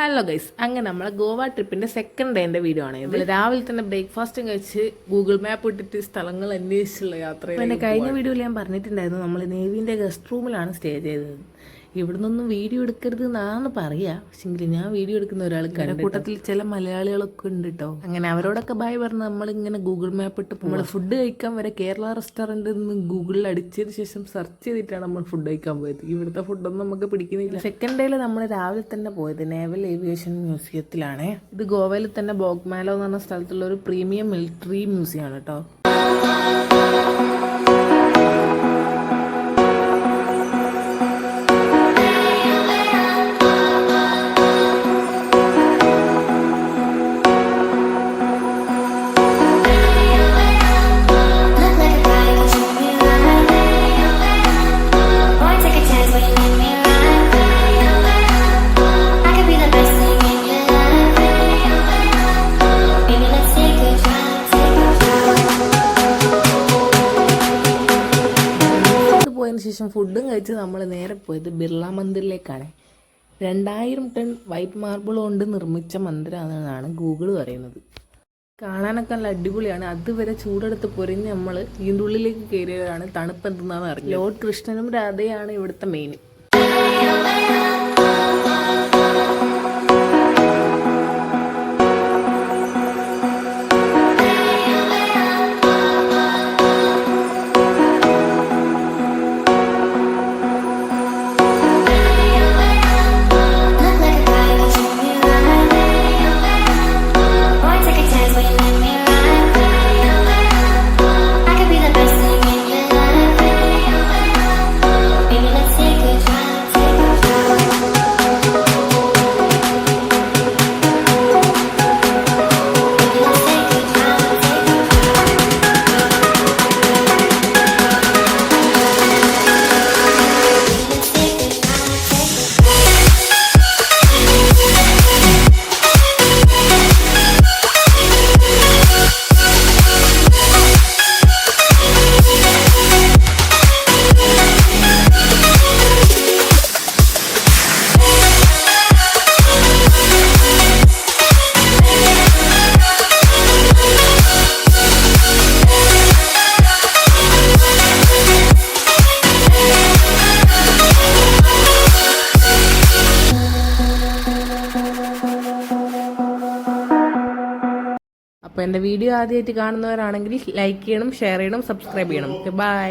Hello guys, അങ്ങനെ നമ്മളെ Goa ട്രിപ്പിന്റെ second ഡേന്റെ video ആണ് ഇത്. രാവിലെ തന്നെ ബ്രേക്ക്ഫാസ്റ്റും കഴിച്ച് ഗൂഗിൾ മാപ്പ് ഇട്ടിട്ട് സ്ഥലങ്ങൾ അന്വേഷിച്ചുള്ള യാത്ര. പിന്നെ കഴിഞ്ഞ വീഡിയോയിൽ ഞാൻ പറഞ്ഞിട്ടുണ്ടായിരുന്നു നമ്മൾ നേവിന്റെ ഗസ്റ്റ് റൂമിലാണ് സ്റ്റേ ചെയ്തത്. ഇവിടെ നിന്നൊന്നും വീഡിയോ എടുക്കരുത് എന്നാണ് പറയാ, പക്ഷെങ്കിൽ ഞാൻ വീഡിയോ എടുക്കുന്ന ഒരാൾ കൂട്ടത്തിൽ ചില മലയാളികളൊക്കെ ഉണ്ട് കേട്ടോ. അങ്ങനെ അവരോടൊക്കെ ബൈ പറഞ്ഞ് നമ്മളിങ്ങനെ ഗൂഗിൾ മാപ്പ് ഇട്ട് നമ്മൾ ഫുഡ് കഴിക്കാൻ വരെ കേരള റെസ്റ്റോറൻറ്റ് നിന്ന് ഗൂഗിളിൽ അടിച്ചതിന് ശേഷം സെർച്ച് ചെയ്തിട്ടാണ് നമ്മൾ ഫുഡ് കഴിക്കാൻ പോയത്. ഇവിടുത്തെ ഫുഡൊന്നും നമുക്ക് പിടിക്കുന്നില്ല. സെക്കൻഡ് ഡേയിൽ നമ്മൾ രാവിലെ തന്നെ പോയത് നേവൽ ഏവിയേഷൻ മ്യൂസിയത്തിലാണ്. ഇത് ഗോവയിൽ തന്നെ ബോഗ്മാലോ എന്ന് പറഞ്ഞ സ്ഥലത്തുള്ള ഒരു പ്രീമിയം മിലിറ്ററി മ്യൂസിയം ആണ് കേട്ടോ. ശേഷം ഫുഡും കഴിച്ച് നമ്മൾ നേരെ പോയത് ബിർള മന്ദിറിലേക്കാണ്. 2000 ടൺ വൈറ്റ് മാർബിൾ കൊണ്ട് നിർമ്മിച്ച മന്ദിരമാണെന്നാണ് ഗൂഗിൾ പറയുന്നത്. കാണാനൊക്കെ നല്ല അടിപൊളിയാണ്. അതുവരെ ചൂടെടുത്ത് പൊരിഞ്ഞ് നമ്മൾ ഇതിൻ്റെ ഉള്ളിലേക്ക് കയറിയവരാണ് തണുപ്പ് എന്തെന്നാണ് അറിഞ്ഞത്. ലോർഡ് കൃഷ്ണനും രാധയാണ് ഇവിടുത്തെ മെയിൻ. അപ്പോൾ എൻ്റെ വീഡിയോ ആദ്യമായിട്ട് കാണുന്നവരാണെങ്കിൽ ലൈക്ക് ചെയ്യണം, ഷെയർ ചെയ്യണം, സബ്സ്ക്രൈബ് ചെയ്യണം. ബൈ.